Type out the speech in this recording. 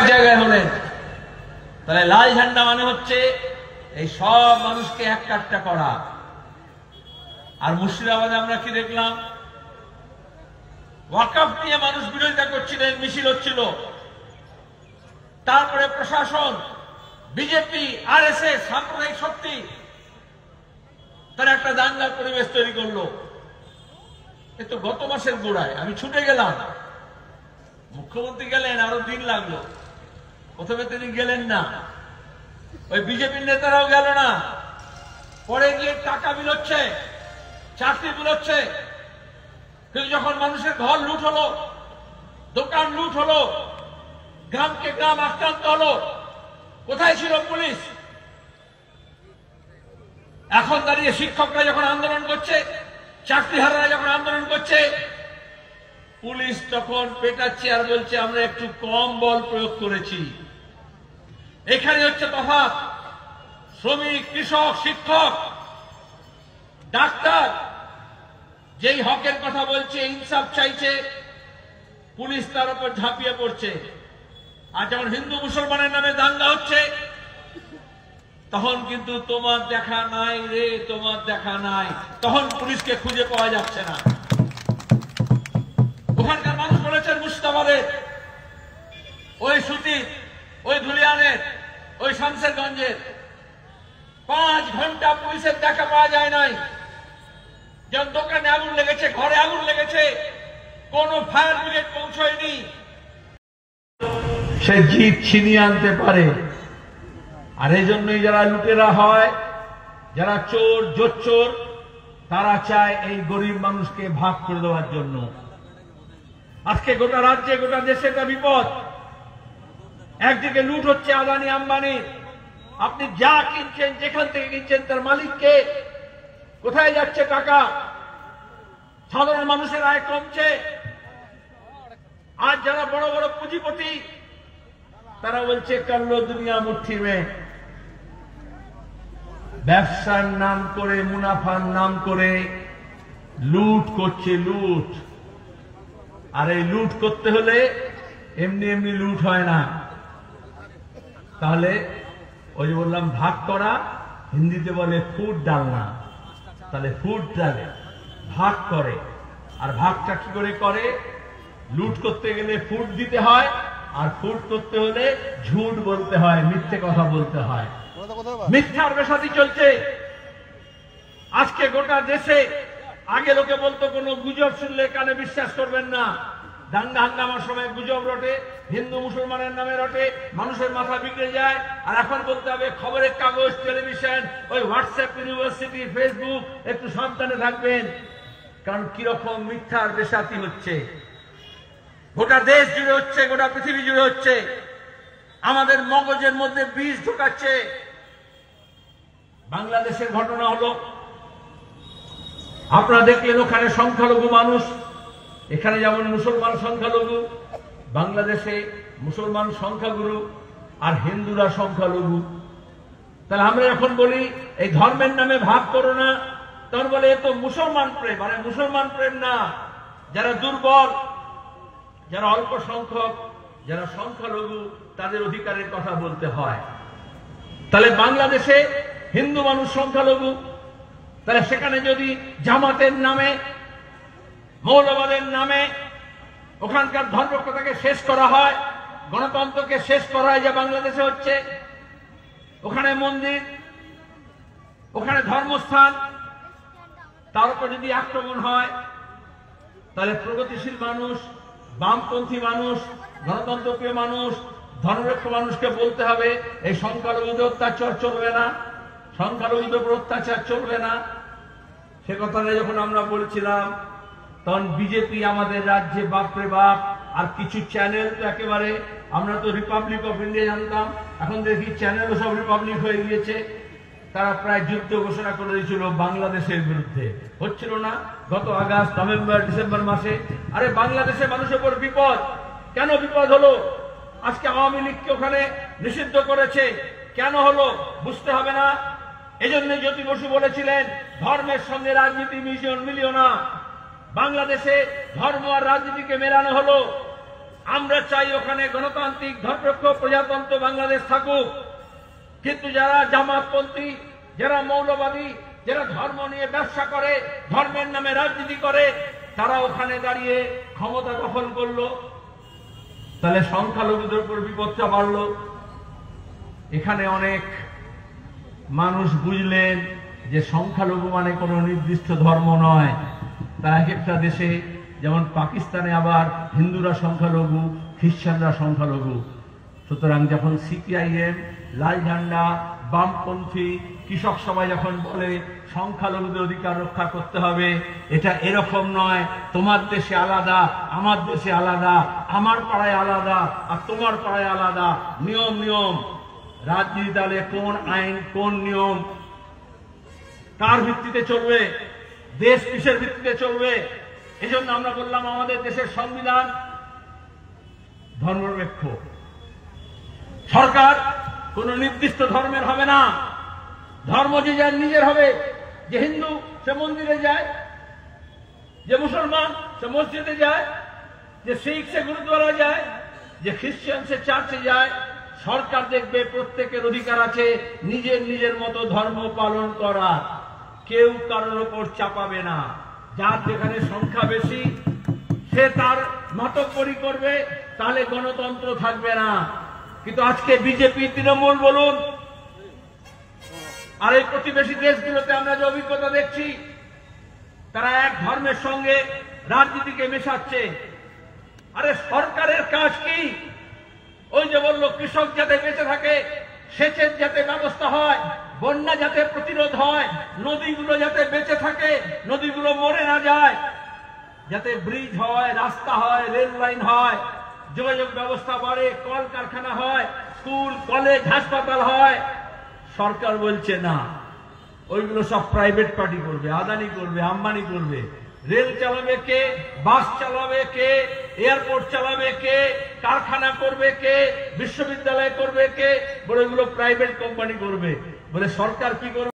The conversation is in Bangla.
জায়গায় হলেন। তাহলে লাল ঝান্ডা মানে হচ্ছে এই সব মানুষকে এক কাট্টা করা। আর মুর্শিদাবাদে আমরা কি দেখলাম? ওয়াকফ নিয়ে মানুষ বিরোধিতা করছিলেন, মিছিল হচ্ছিল। তারপরে প্রশাসন, বিজেপি, আরএসএস, সাম্প্রদায়িক শক্তি তারা একটা দাঙ্গার পরিবেশ তৈরি করলো। এ তো গত মাসের গোড়ায়। আমি ছুটে গেলাম, মুখ্যমন্ত্রী গেলেন, আরো দিন লাগলো। প্রথমে তিনি গেলেন না, ওই বিজেপির নেতারাও গেল না। পরে গিয়ে টাকা বিলোচ্ছে, চাকরি বিলোচ্ছে। কিন্তু যখন মানুষের ঘর লুট হলো, দোকান লুট হলো, গ্রামকে গ্রাম আক্রান্ত হলো, কোথায় ছিল পুলিশ? এখন দাঁড়িয়ে শিক্ষকরা যখন আন্দোলন করছে, চাকরিহারারা যখন আন্দোলন করছে, পুলিশ তখন পেটাচ্ছে আর বলছে আমরা একটু কম বল প্রয়োগ করেছি। এখানে হচ্ছে তফাৎ। শ্রমিক, কৃষক, শিক্ষক, ডাক্তার যেই হকের কথা বলছে, ইনসাফ চাইছে, পুলিশ তার উপর ঝাঁপিয়ে পড়ছে। আর যখন হিন্দু মুসলমানের নামে দাঙ্গা হচ্ছে, তখন কিন্তু তোমার দেখা নাই রে, তোমার দেখা নাই। তখন পুলিশকে খুঁজে পাওয়া যাচ্ছে না। ওখানকার মানুষ বলেছেন মুর্শিদাবাদের, ওই সুতির, ওই ধুলিয়ানের, ওই শামসেরগঞ্জের 5 ঘন্টা পুলিশের দেখা পাওয়া যায় নাই। যখন দোকানে আগুন লেগেছে, ঘরে আগুন লেগেছে, কোন ফায়ার ব্রিগেড পৌঁছয়নি। সে জিত ছিনিয়ে আনতে পারে। আর এই জন্যই যারা লুটেরা হয়, যারা চোর, জোচ্চোর, তারা চায় এই গরিব মানুষকে ভাগ করে দেওয়ার জন্য। আজকে গোটা রাজ্যে, গোটা দেশে একটা বিপদ। একদিকে লুট হচ্ছে আদানি আম্বানি। আপনি যা কিনছেন, যেখান থেকে কিনছেন, তার মালিককে। কোথায় যাচ্ছে টাকা? সাধারণ মানুষের আয় কমছে। আর যারা বড় বড় পুঁজিপতি, তারা বলছে কাল্লো দুনিয়া মুঠি মে। ব্যবসার নাম করে, মুনাফার নাম করে লুট করছে, লুট। আর এই লুট করতে হলে এমনি এমনি লুট হয় না। তাহলে ওই যে বললাম ভাগ করা, হিন্দিতে বলে ফুট ডালনা। তাহলে ফুট ডালে ভাগ করে। আর ভাগটা কি করে করে? লুট করতে গেলে ফুট দিতে হয়, আর ফুট করতে হলে ঝুট বলতে হয়, মিথ্যে কথা বলতে হয়। মিথ্যার বেসাতি চলছে আজকে গোটা দেশে। আগে লোকে বলতো কোনো গুজব শুনলে কানে বিশ্বাস করবেন না। দাঙ্গা হাঙ্গামার সময় গুজব রটে, হিন্দু মুসলমানের নামে রটে, মানুষের মাথা বিগড়ে যায়। আর এখন বলতে হবে খবরের কাগজ, টেলিভিশন, ওই হোয়াটসঅ্যাপ, ইউনিভার্সিটি, ফেসবুক, একটু সাবধানে থাকবেন। কারণ কিরকম মিথ্যার বেসাতি হচ্ছে, গোটা দেশ জুড়ে হচ্ছে, গোটা পৃথিবী জুড়ে হচ্ছে। আমাদের মগজের মধ্যে বিষ ঢোকাচ্ছে। বাংলাদেশের ঘটনা হলো, আপনারা দেখলেন ওখানে সংখ্যালঘু মানুষ। এখানে যেমন মুসলমান সংখ্যালঘু, বাংলাদেশে মুসলমান সংখ্যাগুরু আর হিন্দুরা সংখ্যালঘু। তাহলে আমরা এখন বলি এই ধর্মের নামে ভাগ করো না, তখন বলে এ তো মুসলমান প্রেম। আরে মুসলমান প্রেম না, যারা দুর্বল, যারা অল্প সংখ্যক, যারা সংখ্যালঘু, তাদের অধিকারের কথা বলতে হয়। তাহলে বাংলাদেশে হিন্দু মানুষ সংখ্যালঘু, তাহলে সেখানে যদি জামাতের নামে, মৌলবাদের নামে ওখানকার ধর্মপ্রথাকে শেষ করা হয়, গণতন্ত্রকে শেষ করা হয়, যা বাংলাদেশে হচ্ছে। ওখানে মন্দির, ওখানে ধর্মস্থান, তার উপর যদি আক্রমণ হয়, তাহলে প্রগতিশীল মানুষ, বামপন্থী মানুষ, গণতন্ত্রপ্রিয় মানুষ, ধর্মনিরপেক্ষ মানুষকে বলতে হবে এই সংখ্যালঘুদের অত্যাচার চলবে না, সংখ্যালঘুদের উপর অত্যাচার চলবে না। সে কথাটা যখন আমরা বলছিলাম, তখন বিজেপি আমাদের রাজ্যে বাপরে বাপ। আর কিছু চ্যানেল তো একেবারে, আমরা তো রিপাবলিক অফ ইন্ডিয়া জানতাম, এখন দেখি চ্যানেলও সব রিপাবলিক হয়ে গিয়েছে। তারা প্রায় যুদ্ধ ঘোষণা করে দিয়েছিল বাংলাদেশের বিরুদ্ধে। হচ্ছিল না গত আগস্ট, নভেম্বর, ডিসেম্বর মাসে? আরে বাংলাদেশের মানুষের উপর বিপদ। কেন বিপদ হলো? আজকে আওয়ামী লীগকে ওখানে নিষিদ্ধ করেছে, কেন হলো বুঝতে হবে না? এজন্য জ্যোতি বসু বলেছিলেন ধর্মের সঙ্গে রাজনীতি মিলিও না। বাংলাদেশে ধর্ম আর রাজনীতিকে মেলানো হলো। আমরা চাই ওখানে গণতান্ত্রিক ধর্মনিরপেক্ষ প্রজাতন্ত্র বাংলাদেশ থাকুক, কিন্তু যারা জামাতপন্থী, যারা মৌলবাদী, যারা ধর্ম নিয়ে ব্যবসা করে, ধর্মের নামে রাজনীতি করে, তারা ওখানে দাঁড়িয়ে ক্ষমতা দখল করলো, তাহলে সংখ্যালঘুদের উপর বিপদটা বাড়লো। এখানে অনেক মানুষ বুঝলেন যে সংখ্যালঘু মানে কোনো নির্দিষ্ট ধর্ম নয়। তা এক একটা দেশে, যেমন পাকিস্তানে আবার হিন্দুরা সংখ্যালঘু, খ্রিস্টানরা সংখ্যালঘু। সুতরাং যখন সিপিআইএম, লাল ঝান্ডা, বামপন্থী, কৃষক সবাই যখন বলে সংখ্যালঘুদের অধিকার রক্ষা করতে হবে, এটা এরকম নয় তোমার দেশে আলাদা, আমার দেশে আলাদা, আমার পাড়ায় আলাদা আর তোমার পাড়ায় আলাদা, নিয়ম নিয়ম। রাজনীতি তাহলে কোন আইন, কোন নিয়ম, কার ভিত্তিতে চলবে, দেশ কিসের ভিত্তিতে চলবে? এজন্য আমরা বললাম আমাদের দেশের সংবিধান ধর্মনিরপেক্ষ। সরকার কোন নির্দিষ্ট ধর্মের হবে না, ধর্ম যে যার নিজের হবে। যে হিন্দু সে মন্দিরে যায়, যে মুসলমান সে মসজিদে যায়, যে শিখ সে গুরুদ্বারা যায়, যে খ্রিস্টান সে চার্চে যায়। সরকার দেখবে প্রত্যেকের অধিকার আছে নিজের নিজের মতো ধর্ম পালন করার, কেউ কারোর ওপর চাপাবে না। যার যেখানে সংখ্যা বেশি সে তার মাতব্বরি করবে, তাহলে গণতন্ত্র থাকবে না। কিন্তু আজকে বিজেপি, তৃণমূল বলুন আর এই প্রতিবেশী দেশগুলোতে আমরা যে অভিজ্ঞতা দেখছি, তারা এক ধর্মের সঙ্গে রাজনীতিকে মেশাচ্ছে। আরে সরকারের কাজ কি? ওই যে বলল কৃষক যাতে বেঁচে থাকে, সেচের যাতে ব্যবস্থা হয়, বন্যা যাতে প্রতিরোধ হয়, নদীগুলো যাতে বেঁচে থাকে, নদীগুলো মরে না যায়, যাতে ব্রিজ হয়, রাস্তা হয়, রেল লাইন হয়, যোগাযোগ ব্যবস্থা বাড়ে, কলকারখানা হয়, স্কুল, কলেজ, হাসপাতাল হয়। সরকার বলছে না, ওইগুলো সব প্রাইভেট পার্টি করবে, আদানি করবে, আম্বানি করবে। রেল চালাবে কে, বাস চালাবে কে, এয়ারপোর্ট চালাবে কে, কারখানা করবে কে, বিশ্ববিদ্যালয় করবে কে? বলে এগুলো প্রাইভেট কোম্পানি করবে। বলে সরকার কি করবে?